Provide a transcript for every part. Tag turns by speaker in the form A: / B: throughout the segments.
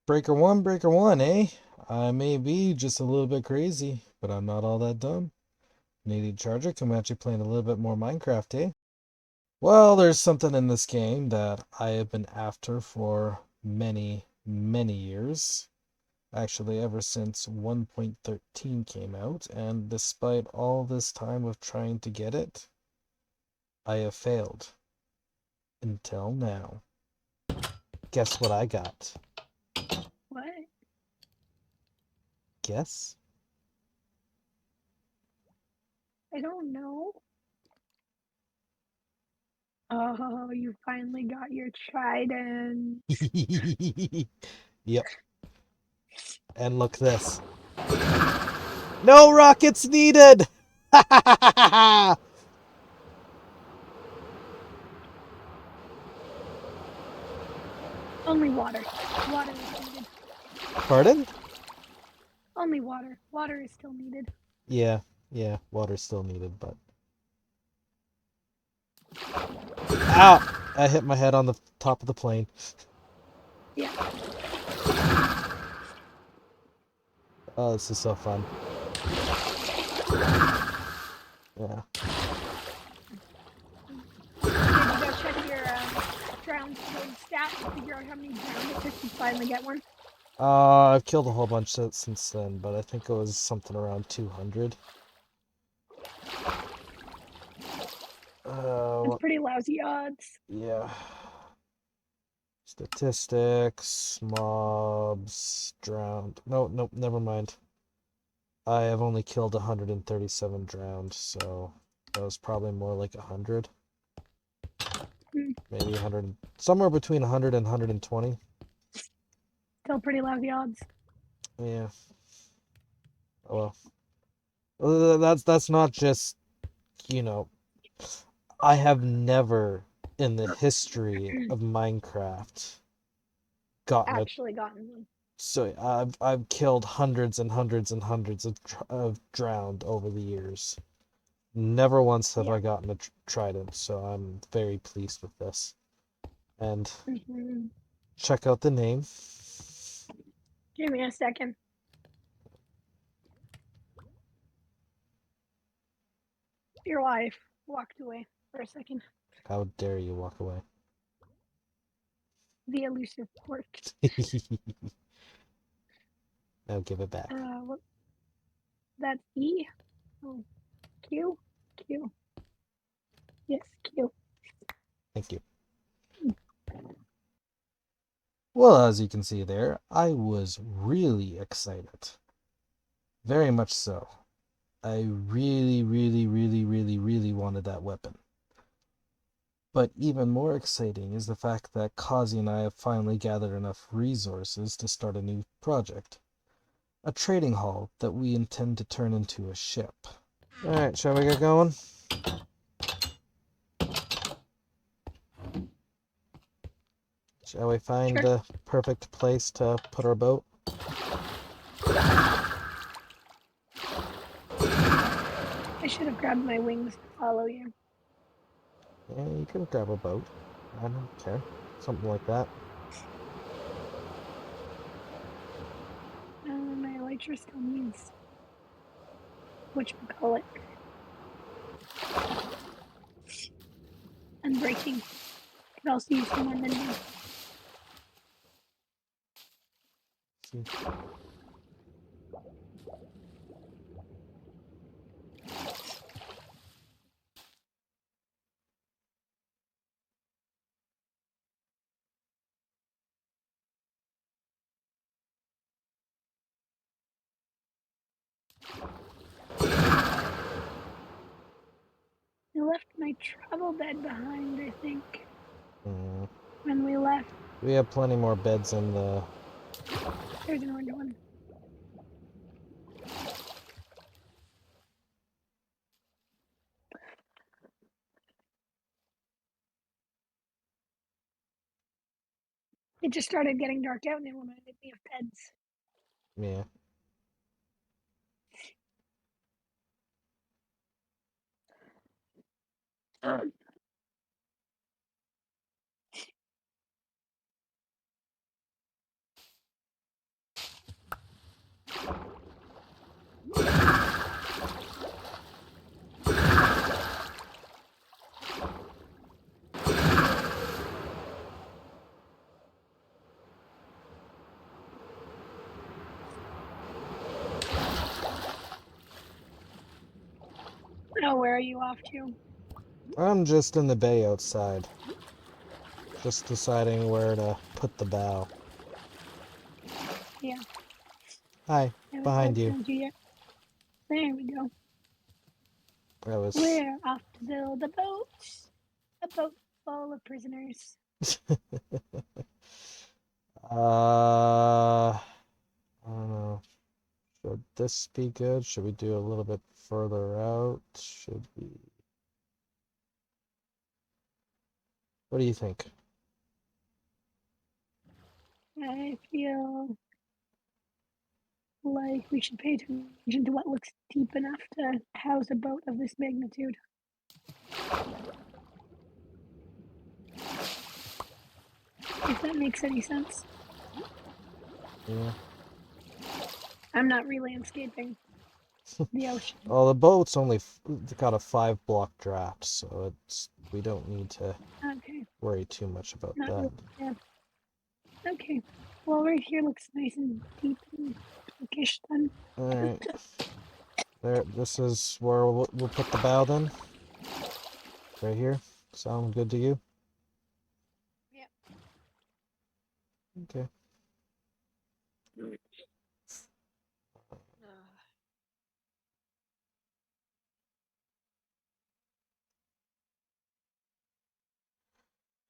A: Breaker one, eh? I may be just a little bit crazy, but I'm not all that dumb. CdnChrgr, come at you playing a little bit more Minecraft, eh? Well, there's something in this game that I have been after for many, many years. Actually, ever since 1.13 came out, and despite all this time of trying to get it, I have failed. Until now. Guess what I got?
B: What?
A: Guess?
B: I don't know. Oh, you finally got your trident.
A: Yep. And look this. No rockets needed!
B: Only water. Water is needed.
A: Pardon?
B: Only water. Water is still needed.
A: Yeah, water's still needed, but... Ow! I hit my head on the top of the plane.
B: Yeah.
A: Oh, this is so fun. Yeah.
B: Did you go check your drowned toad stat to figure out how many drowned it took you finally get one?
A: I've killed a whole bunch since then, but I think it was something around 200.
B: That's pretty lousy odds.
A: Yeah. Statistics, mobs, drowned. No, nope, never mind. I have only killed 137 drowned, so that was probably more like 100. Maybe 100, somewhere between 100 and 120.
B: Still pretty lousy odds.
A: Yeah. Oh well. That's not just, you know, I have never in the history of Minecraft gotten a
B: Actually gotten one.
A: so I've killed hundreds and hundreds and hundreds of drowned over the years. Never once have
B: Yeah.
A: I gotten a trident, so I'm very pleased with this. And check out the name.
B: Give me a second. Your wife walked away for a second.
A: How dare you walk away?
B: The elusive pork.
A: Now give it back.
B: What? That's E. Oh, Q. Q. Yes, Q.
A: Thank you. Well, as you can see there, I was really excited. Very much so. I really, really, really, really, really wanted that weapon. But even more exciting is the fact that Cahzi and I have finally gathered enough resources to start a new project. A trading hall that we intend to turn into a ship. Alright, shall we get going? Shall we find
B: Sure.
A: the perfect place to put our boat?
B: I should have grabbed my wings to follow you.
A: Yeah, you can grab a boat. I don't care. Something like that.
B: My elytra still needs whatchamacallit. Unbreaking. Could also use some more mending.
A: See.
B: I left my travel bed behind, I think,
A: Mm.
B: when we left.
A: We have plenty more beds in the...
B: There's an orange one. It just started getting dark out and it reminded me of beds.
A: Yeah.
B: Oh, where are you off to?
A: I'm just in the bay outside. Just deciding where to put the bow.
B: Yeah,
A: Hi,
B: I haven't
A: behind you.
B: found you yet. There we go.
A: I was.
B: We're off to build a boat. A boat full of prisoners.
A: I don't know. Should this be good? Should we do a little bit further out? Should we? What do you think?
B: I feel like we should pay attention to what looks deep enough to house a boat of this magnitude. If that makes any sense.
A: Yeah.
B: I'm not re-landscaping the ocean.
A: Well, the boat's only got a 5 block draft, so we don't need to
B: Okay,
A: worry too much about
B: not
A: that.
B: really. Yeah. Okay. Well, right here looks nice and deep and pinkish then.
A: All right. There. This is where we'll put the bow then. Right here. Sound good to you?
B: Yep.
A: Okay.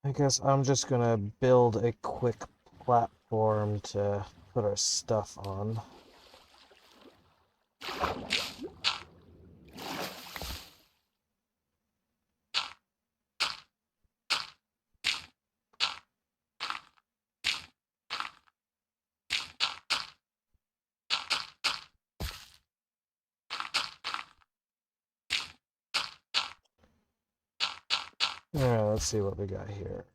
A: I guess I'm just gonna build a quick platform to put our stuff on. Alright, let's see what we got here.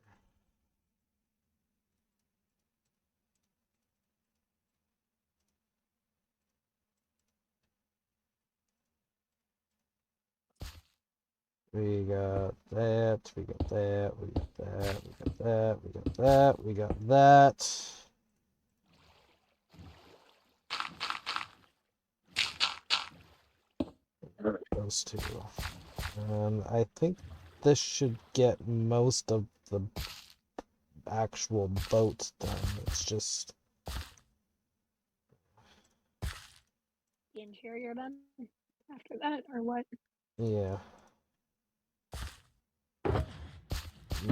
A: We got that, we got that, we got that, we got that, we got that, we got that. Those two. And I think this should get most of the actual boat done. It's just...
B: The interior then after that, or what?
A: yeah.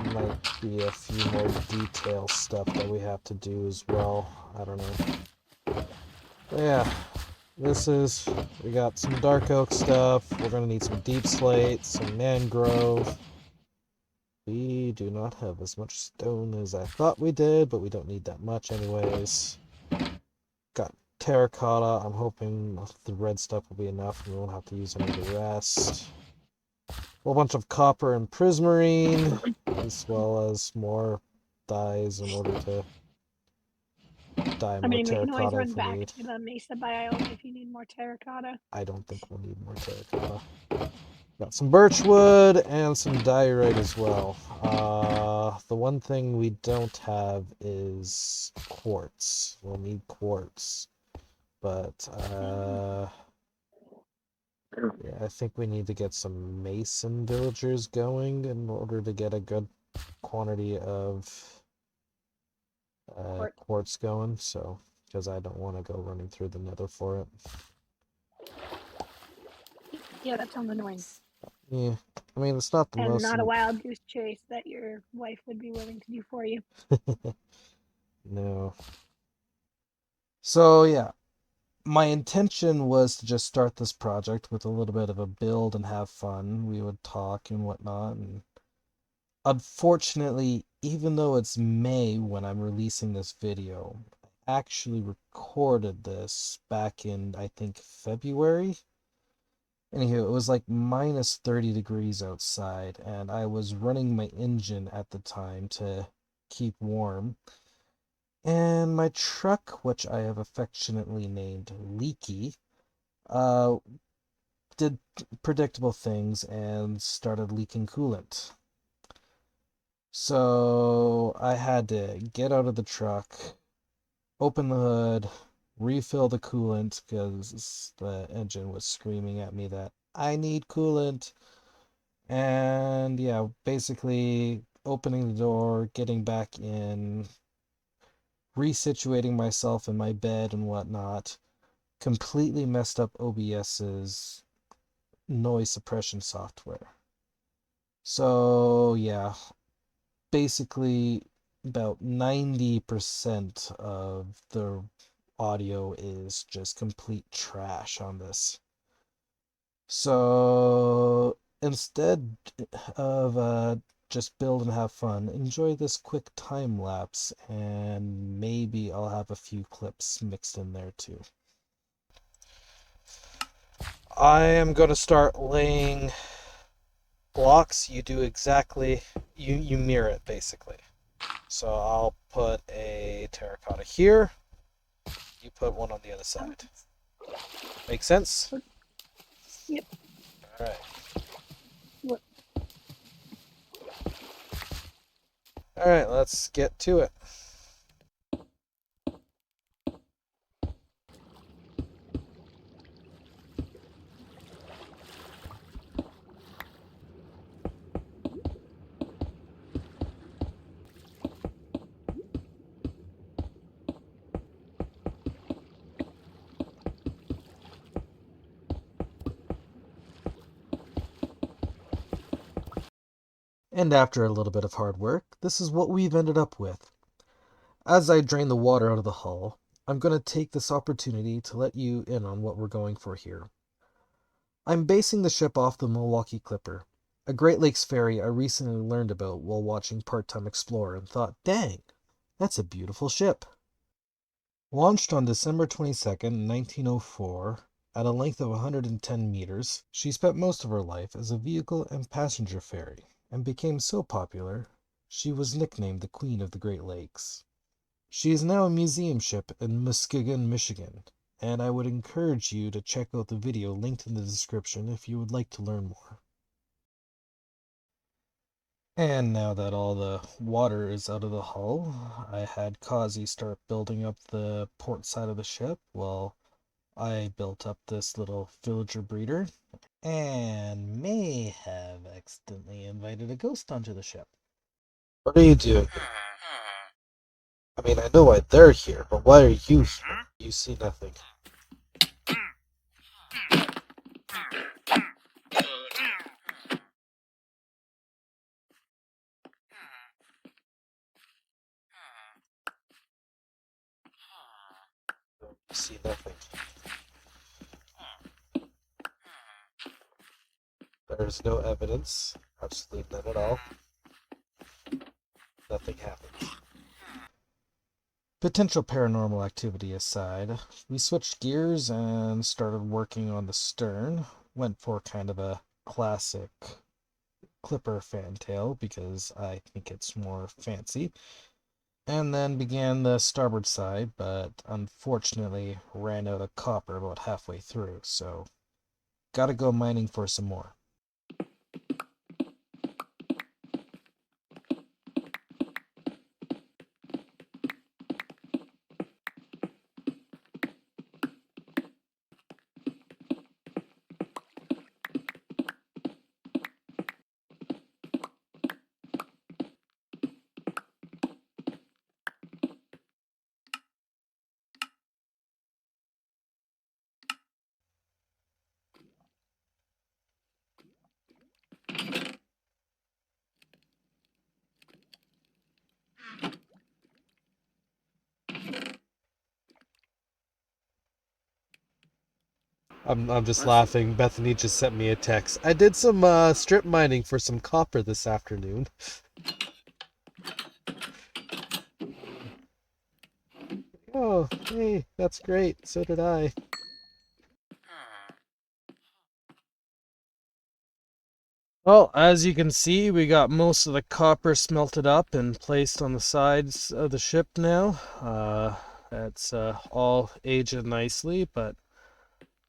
A: Might be a few more detail stuff that we have to do as well. I don't know. But yeah, we got some dark oak stuff. We're gonna need some deep slate, some mangrove. We do not have as much stone as I thought we did, but we don't need that much anyways. Got terracotta. I'm hoping the red stuff will be enough and we won't have to use any of the rest. A whole bunch of copper and prismarine, as well as more dyes in order to dye
B: I
A: more
B: mean, we can always
A: terracotta
B: run
A: if we
B: back
A: need.
B: to the Mesa biome if you need more terracotta.
A: I don't think we'll need more terracotta. Got some birchwood and some diorite as well. The one thing we don't have is quartz. We'll need quartz. But, yeah, I think we need to get some mason villagers going in order to get a good quantity of quartz going. So, because I don't want to go running through the nether for it.
B: Yeah, that sounds annoying.
A: Yeah, I mean, it's not the
B: And
A: most...
B: not a wild goose chase that your wife would be willing to do for you.
A: No. So, yeah. My intention was to just start this project with a little bit of a build and have fun. We would talk and whatnot. And unfortunately, even though it's May when I'm releasing this video, I actually recorded this back in, I think, February. Anywho, it was like minus 30 degrees outside, and I was running my engine at the time to keep warm. And my truck, which I have affectionately named Leaky, uh, did predictable things and started leaking coolant. So I had to get out of the truck, open the hood, refill the coolant because the engine was screaming at me that I need coolant. And yeah, basically opening the door, getting back in, resituating myself in my bed and whatnot, completely messed up OBS's noise suppression software. So yeah, basically about 90% of the audio is just complete trash on this. So instead of just build and have fun, enjoy this quick time lapse, and maybe I'll have a few clips mixed in there too. I am going to start laying blocks. You do exactly, you mirror it basically. So I'll put a terracotta here, you put one on the other side. Make sense?
B: Yep.
A: Alright.
B: What?
A: Alright, let's get to it. And after a little bit of hard work, this is what we've ended up with. As I drain the water out of the hull, I'm going to take this opportunity to let you in on what we're going for here. I'm basing the ship off the Milwaukee Clipper, a Great Lakes ferry I recently learned about while watching Part-Time Explorer and thought, dang, that's a beautiful ship. Launched on December 22nd, 1904, at a length of 110 meters, she spent most of her life as a vehicle and passenger ferry, and became so popular, she was nicknamed the Queen of the Great Lakes. She is now a museum ship in Muskegon, Michigan, and I would encourage you to check out the video linked in the description if you would like to learn more. And now that all the water is out of the hull, I had Cahzi start building up the port side of the ship while I built up this little villager breeder and may have accidentally invited a ghost onto the ship. What are you doing? I mean, I know why they're here, but why are you here? You see nothing. You see nothing. There's no evidence. Absolutely none at all. Nothing happens. Potential paranormal activity aside, we switched gears and started working on the stern. Went for kind of a classic Clipper fantail because I think it's more fancy. And then began the starboard side, but unfortunately ran out of copper about halfway through, so gotta go mining for some more. I'm just laughing. Bethany just sent me a text. I did some strip mining for some copper this afternoon. Oh, hey, that's great. So did I. Well, as you can see, we got most of the copper smelted up and placed on the sides of the ship now. It's all aged nicely, but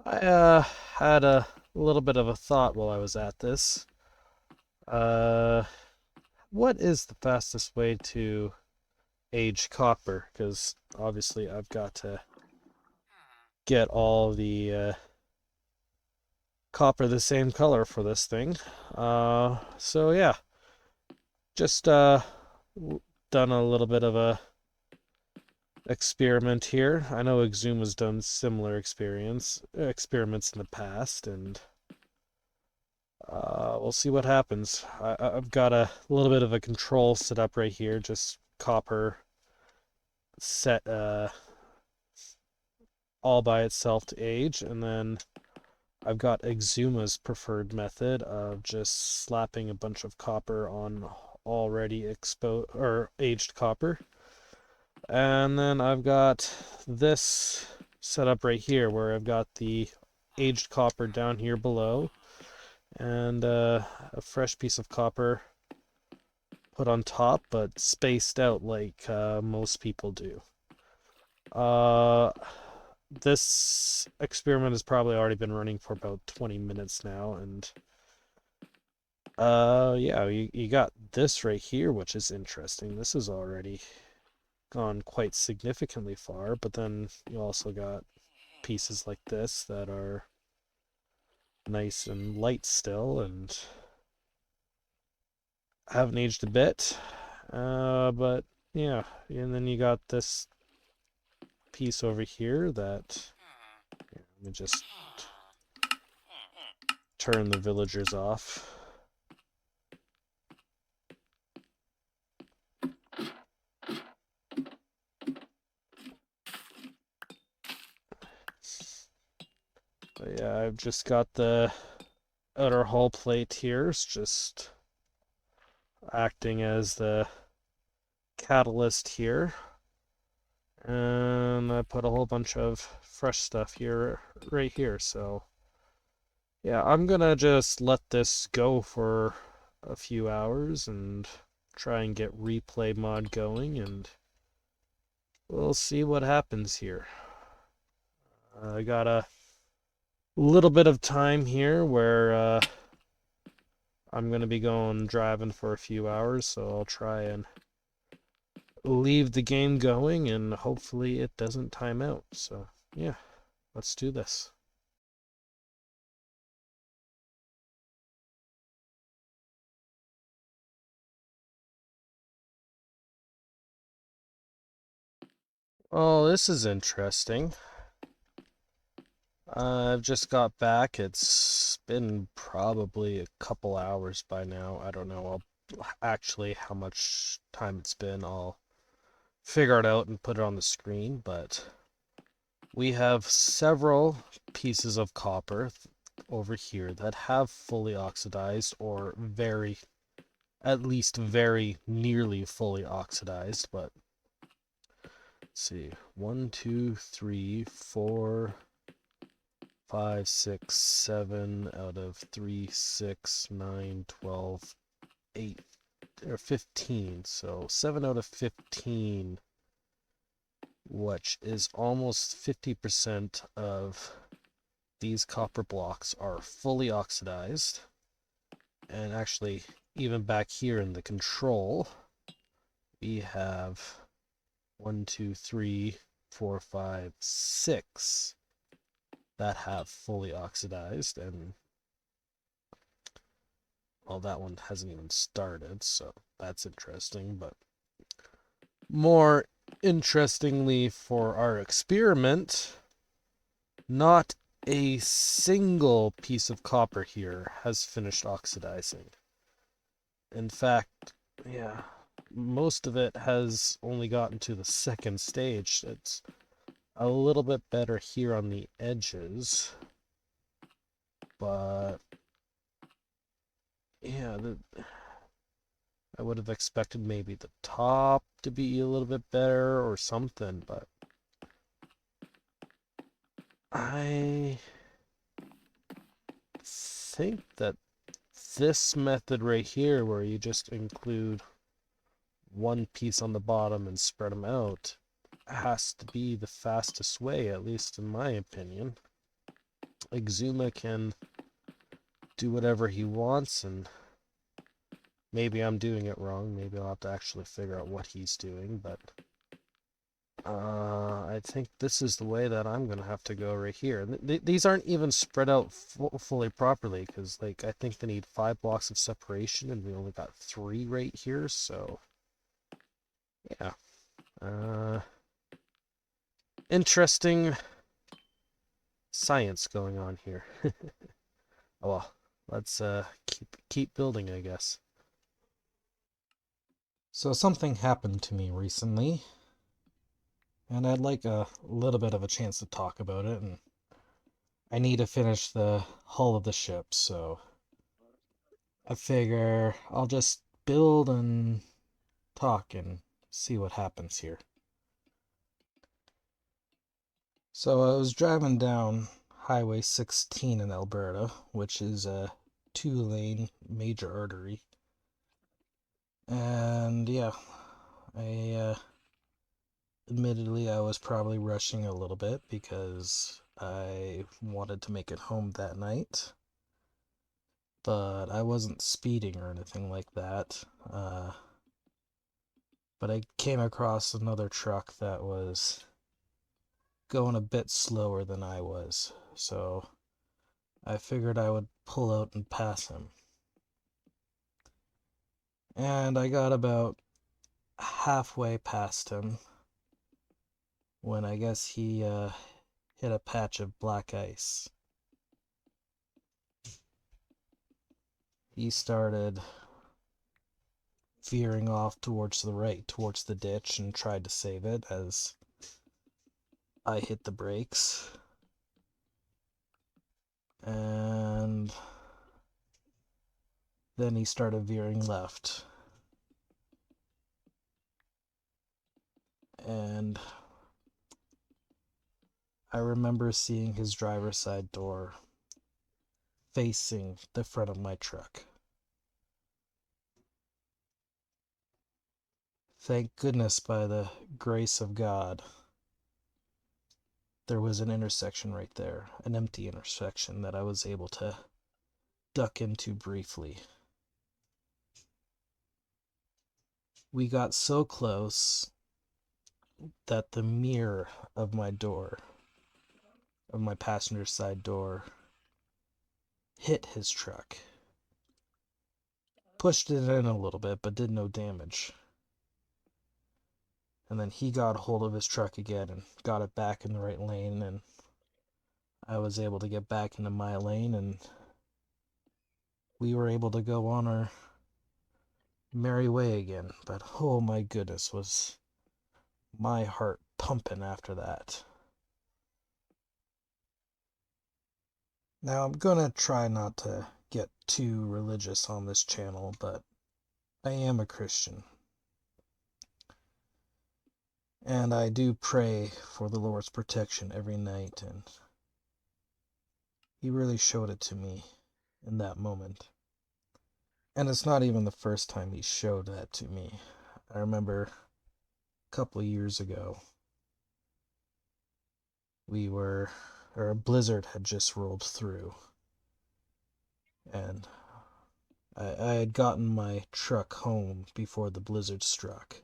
A: I had a little bit of a thought while I was at this. Uh, what is the fastest way to age copper? Because obviously I've got to get all the copper the same color for this thing. So yeah, just done a little bit of a experiment here. I know Exhum has done similar experiments in the past, and we'll see what happens. I've got a little bit of a control set up right here, just copper set all by itself to age, and then I've got Exhuma's preferred method of just slapping a bunch of copper on already exposed or aged copper. And then I've got this set up right here where I've got the aged copper down here below and a fresh piece of copper put on top but spaced out like most people do. This experiment has probably already been running for about 20 minutes now, and yeah, you got this right here, which is interesting. This is already gone quite significantly far, but then you also got pieces like this that are nice and light still and haven't aged a bit. But yeah, and then you got this piece over here that, here, let me just turn the villagers off. But yeah, I've just got the outer hull plate here. It's just acting as the catalyst here. And I put a whole bunch of fresh stuff here, right here. So yeah, I'm gonna just let this go for a few hours and try and get replay mod going, and we'll see what happens here. I got a little bit of time here where I'm gonna be going driving for a few hours, so I'll try and leave the game going and hopefully it doesn't time out. So yeah, let's do this. Oh, this is interesting. I've just got back. It's been probably a couple hours by now. I don't know actually how much time it's been. I'll figure it out and put it on the screen, but we have several pieces of copper over here that have fully oxidized or at least very nearly fully oxidized, but let's see, 1, 2, 3, 4, 5, 6, 7 out of 3, 6, 9, 12, 8, or 15. So 7 out of 15, which is almost 50% of these copper blocks are fully oxidized. And actually, even back here in the control, we have 1, 2, 3, 4, 5, 6 that have fully oxidized, and well, that one hasn't even started, so that's interesting. But more interestingly for our experiment, not a single piece of copper here has finished oxidizing. In fact, yeah, most of it has only gotten to the second stage. It's a little bit better here on the edges, but yeah, I would have expected maybe the top to be a little bit better or something, but I think that this method right here, where you just include one piece on the bottom and spread them out, has to be the fastest way, at least in my opinion. Exuma can do whatever he wants, and maybe I'm doing it wrong. Maybe I'll have to actually figure out what he's doing, but I think this is the way that I'm gonna have to go right here. These aren't even spread out fully properly because, like, I think they need 5 blocks of separation, and we only got 3 right here. So, yeah. Uh, Interesting science going on here. Oh well, let's keep building, I guess. So something happened to me recently, and I'd like a little bit of a chance to talk about it, and I need to finish the hull of the ship, so I figure I'll just build and talk and see what happens here. So I was driving down Highway 16 in Alberta, which is a 2-lane major artery. And yeah, I admittedly I was probably rushing a little bit because I wanted to make it home that night. But I wasn't speeding or anything like that. But I came across another truck that was going a bit slower than I was, so I figured I would pull out and pass him. And I got about halfway past him when I guess he hit a patch of black ice. He started veering off towards the right, towards the ditch, and tried to save it as I hit the brakes. And then he started veering left. And I remember seeing his driver's side door facing the front of my truck. Thank goodness, by the grace of God, there was an intersection right there, an empty intersection that I was able to duck into briefly. We got so close that the mirror of my door, of my passenger side door, hit his truck. Pushed it in a little bit, but did no damage. And then he got hold of his truck again and got it back in the right lane, and I was able to get back into my lane, and we were able to go on our merry way again. But oh my goodness, was my heart pumping after that. Now I'm gonna try not to get too religious on this channel, but I am a Christian. And I do pray for the Lord's protection every night, and He really showed it to me in that moment. And it's not even the first time He showed that to me. I remember a couple of years ago, a blizzard had just rolled through, and I had gotten my truck home before the blizzard struck.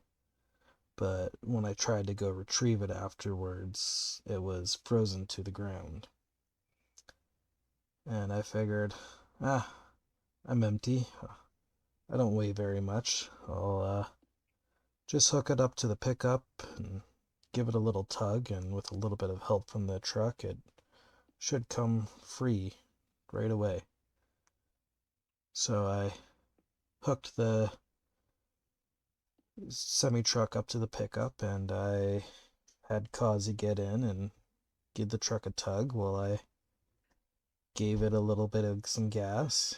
A: But when I tried to go retrieve it afterwards, it was frozen to the ground. And I figured, I'm empty. I don't weigh very much. I'll just hook it up to the pickup and give it a little tug, and with a little bit of help from the truck, it should come free right away. So I hooked the semi-truck up to the pickup, and I had Cahzi get in and give the truck a tug while I gave it a little bit of some gas.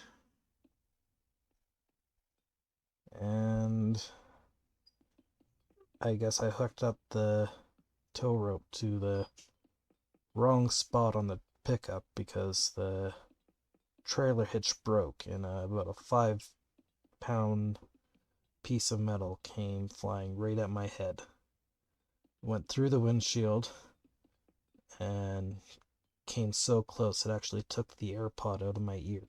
A: And I guess I hooked up the tow rope to the wrong spot on the pickup because the trailer hitch broke, and about a 5-pound piece of metal came flying right at my head. Went through the windshield and came so close it actually took the AirPod out of my ear.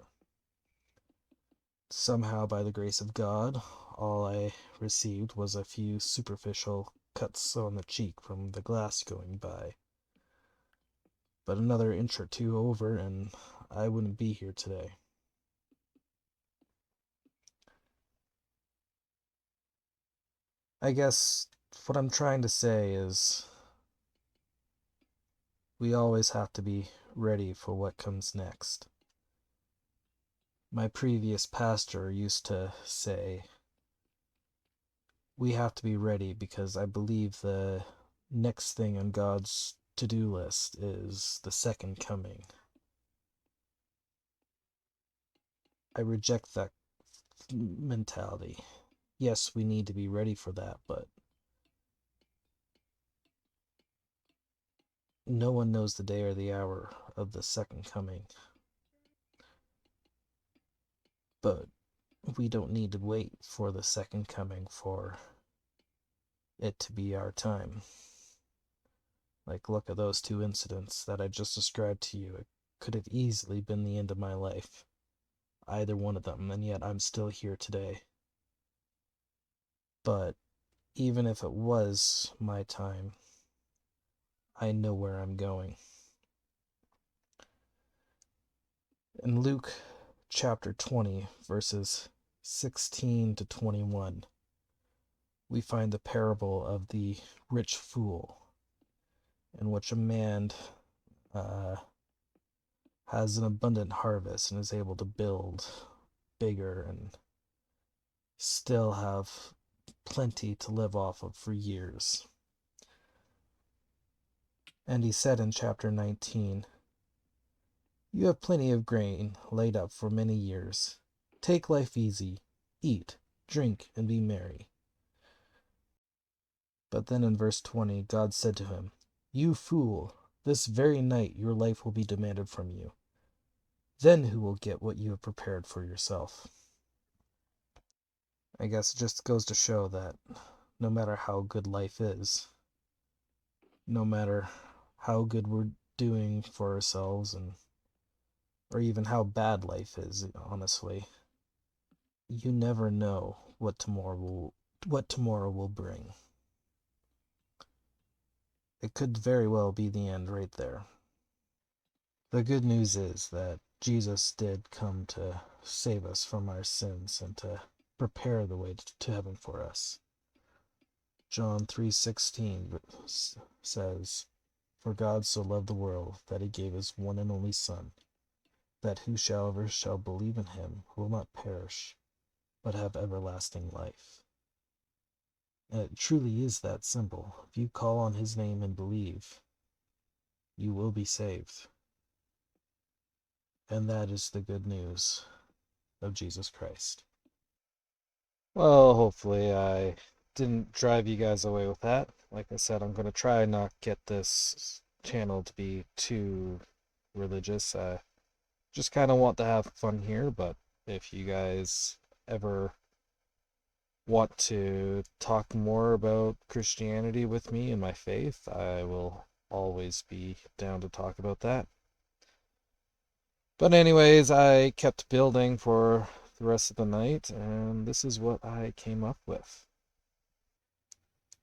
A: Somehow, by the grace of God, all I received was a few superficial cut so on the cheek from the glass going by. But another inch or two over, and I wouldn't be here today. I guess what I'm trying to say is we always have to be ready for what comes next. My previous pastor used to say, we have to be ready because I believe the next thing on God's to-do list is the second coming. I reject that mentality. Yes, we need to be ready for that, but no one knows the day or the hour of the second coming. But we don't need to wait for the second coming for it to be our time. Like, look at those two incidents that I just described to you. It could have easily been the end of my life. Either one of them, and yet I'm still here today. But even if it was my time, I know where I'm going. In Luke chapter 20, verses 16 to 21, we find the parable of the rich fool, in which a man has an abundant harvest and is able to build bigger and still have plenty to live off of for years. And he said in chapter 19, "You have plenty of grain laid up for many years. Take life easy, eat, drink, and be merry." But then in verse 20, God said to him, "You fool, this very night your life will be demanded from you. Then who will get what you have prepared for yourself?" I guess it just goes to show that no matter how good life is, no matter how good we're doing for ourselves, and or even how bad life is, honestly, you never know what tomorrow will bring. It could very well be the end right there. The good news is that Jesus did come to save us from our sins and to prepare the way to heaven for us. John 3:16 says, "For God so loved the world that he gave his one and only Son, that whosoever shall believe in him will not perish, but have everlasting life." And it truly is that simple. If you call on his name and believe, you will be saved. And that is the good news of Jesus Christ. Well, hopefully I didn't drive you guys away with that. Like I said, I'm going to try and not get this channel to be too religious. I just kind of want to have fun here, but if you guys ever want to talk more about Christianity with me and my faith, I will always be down to talk about that. But anyways, I kept building for the rest of the night, and this is what I came up with.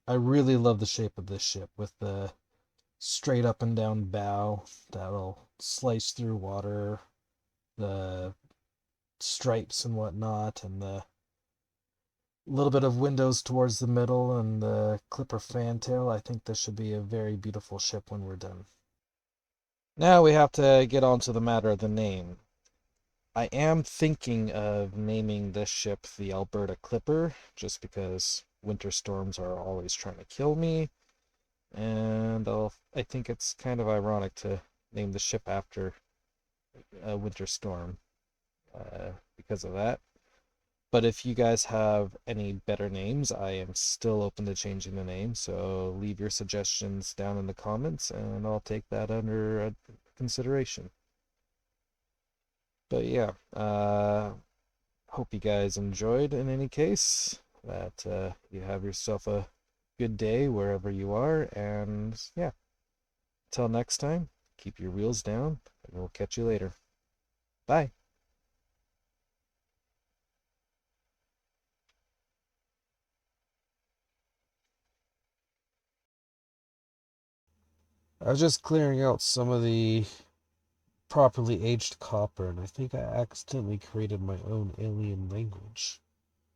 A: I really love the shape of this ship with the straight up and down bow that'll slice through water, the stripes and whatnot, and the little bit of windows towards the middle and the clipper fantail. I think this should be a very beautiful ship when we're done. Now we have to get on to the matter of the name. I am thinking of naming this ship the Alberta Clipper, just because winter storms are always trying to kill me, and I think it's kind of ironic to name the ship after a winter storm because of that. But if you guys have any better names, I am still open to changing the name, so leave your suggestions down in the comments, and I'll take that under consideration. But yeah, hope you guys enjoyed in any case, that you have yourself a good day wherever you are, and yeah, until next time, keep your wheels down, and we'll catch you later. Bye. I was just clearing out some of the properly aged copper, and I think I accidentally created my own alien language.